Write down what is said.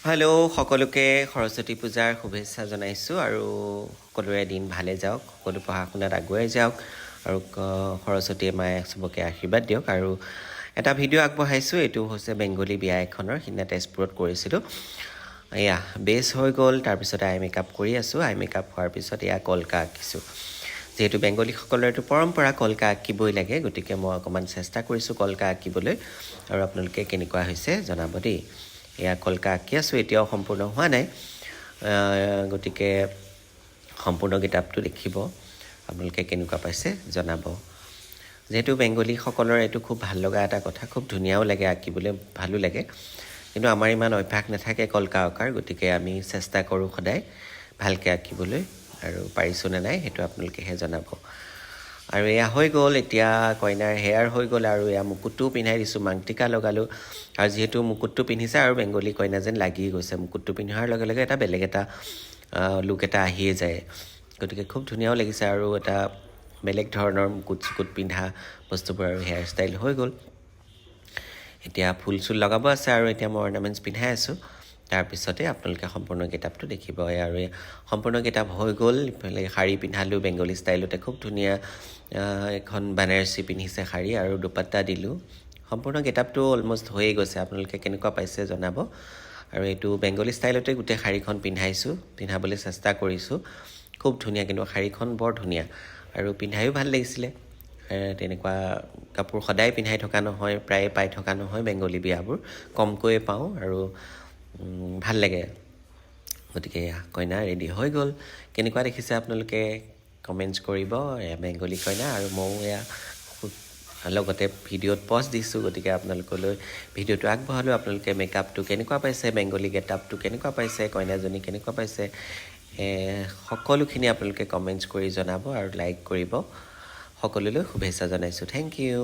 Hello' সকলোকে সৰস্বতী পূজাৰ শুভেচ্ছা জনাইছোঁ আৰু সকলোৰে দিন ভালে যাওক, সকলো পঢ়া শুনাত আগুৱাই যাওক আৰু সৰস্বতী মায়ে চবকে আশীৰ্বাদ দিয়ক। আৰু এটা ভিডিঅ' আগবঢ়াইছোঁ, এইটো হৈছে বেংগলী বিয়া এখনৰ, সিদিনা তেজপুৰত কৰিছিলোঁ। এয়া বেছ হৈ গ'ল, তাৰপিছত আই মেকআপ কৰি আছোঁ। আই মেকআপ হোৱাৰ পিছত এয়া কলকা আঁকিছোঁ। যিহেতু বেংগলীসকলৰ এইটো পৰম্পৰা, কলকা আঁকিবই লাগে, গতিকে মই অকণমান চেষ্টা কৰিছোঁ কলকা আঁকিবলৈ। আৰু আপোনালোকে কেনেকুৱা হৈছে জনাব দেই। এয়া কলকা আঁকি আছোঁ, এতিয়াও সম্পূৰ্ণ হোৱা নাই, গতিকে সম্পূৰ্ণ কিতাপটো দেখিব, আপোনালোকে কেনেকুৱা পাইছে জনাব। যিহেতু বেংগলীসকলৰ এইটো খুব ভাল লগা এটা কথা, খুব ধুনীয়াও লাগে আঁকিবলৈ, ভালো লাগে, কিন্তু আমাৰ ইমান অভ্যাস নাথাকে কলকা অঁকাৰ, গতিকে আমি চেষ্টা কৰোঁ সদায় ভালকৈ আঁকিবলৈ, আৰু পাৰিছোঁ নে নাই সেইটো আপোনালোকেহে জনাব। আৰু এয়া হৈ গ'ল, এতিয়া কইনাৰ হেয়াৰ হৈ গ'ল, আৰু এয়া মুকুটটো পিন্ধাই দিছোঁ, মাংটিকা লগালোঁ। আৰু যিহেতু মুকুটটো পিন্ধিছে আৰু বেংগলী কইনা যেন লাগি গৈছে, মুকুটটো পিন্ধাৰ লগে লগে এটা বেলেগ এটা লুক এটা আহিয়ে যায়, গতিকে খুব ধুনীয়াও লাগিছে। আৰু এটা বেলেগ ধৰণৰ মুকুট চুকুট পিন্ধা বস্তুবোৰ আৰু হেয়াৰ ষ্টাইল হৈ গ'ল। এতিয়া ফুল চুল লগাব আছে, আৰু এতিয়া মই অৰ্নামেণ্টছ পিন্ধাই আছোঁ। তাৰপিছতে আপোনালোকে সম্পূৰ্ণ কিতাপটো দেখিব। আৰু সম্পূৰ্ণ কিতাপ হৈ গ'ল, ইফালে শাৰী পিন্ধালোঁ বেংগলী ষ্টাইলতে, খুব ধুনীয়া এখন বানাৰসী পিন্ধিছে শাৰী, আৰু দুপাট্টা দিলোঁ। সম্পূৰ্ণ কিতাপটো অলমষ্ট হৈয়ে গৈছে, আপোনালোকে কেনেকুৱা পাইছে জনাব। আৰু এইটো বেংগলী ষ্টাইলতে গোটেই শাৰীখন পিন্ধাবলৈ চেষ্টা কৰিছোঁ, খুব ধুনীয়া, কিন্তু শাৰীখন বৰ ধুনীয়া আৰু পিন্ধায়ো ভাল লাগিছিলে। তেনেকুৱা কাপোৰ সদায় পিন্ধাই থকা নহয়, প্ৰায়ে পাই থকা নহয়, বেংগলী বিয়াবোৰ কমকৈয়ে পাওঁ, আৰু ভাল লাগে। গতিকে কইনা ৰেডি হৈ গ'ল, কেনেকুৱা দেখিছে আপোনালোকে কমেণ্টছ কৰিব। এয়া বেংগলী কইনা, আৰু ময়ো এয়া লগতে ভিডিঅ'ত পষ্ট দিছোঁ, গতিকে আপোনালোকলৈ ভিডিঅ'টো আগবঢ়ালোঁ। আপোনালোকে মেকআপটো কেনেকুৱা পাইছে, বেংগলী গেটআপটো কেনেকুৱা পাইছে, কইনাজনী কেনেকুৱা পাইছে, সকলোখিনি আপোনালোকে কমেণ্টছ কৰি জনাব আৰু লাইক কৰিব। সকলোলৈ শুভেচ্ছা জনাইছোঁ। Thank U.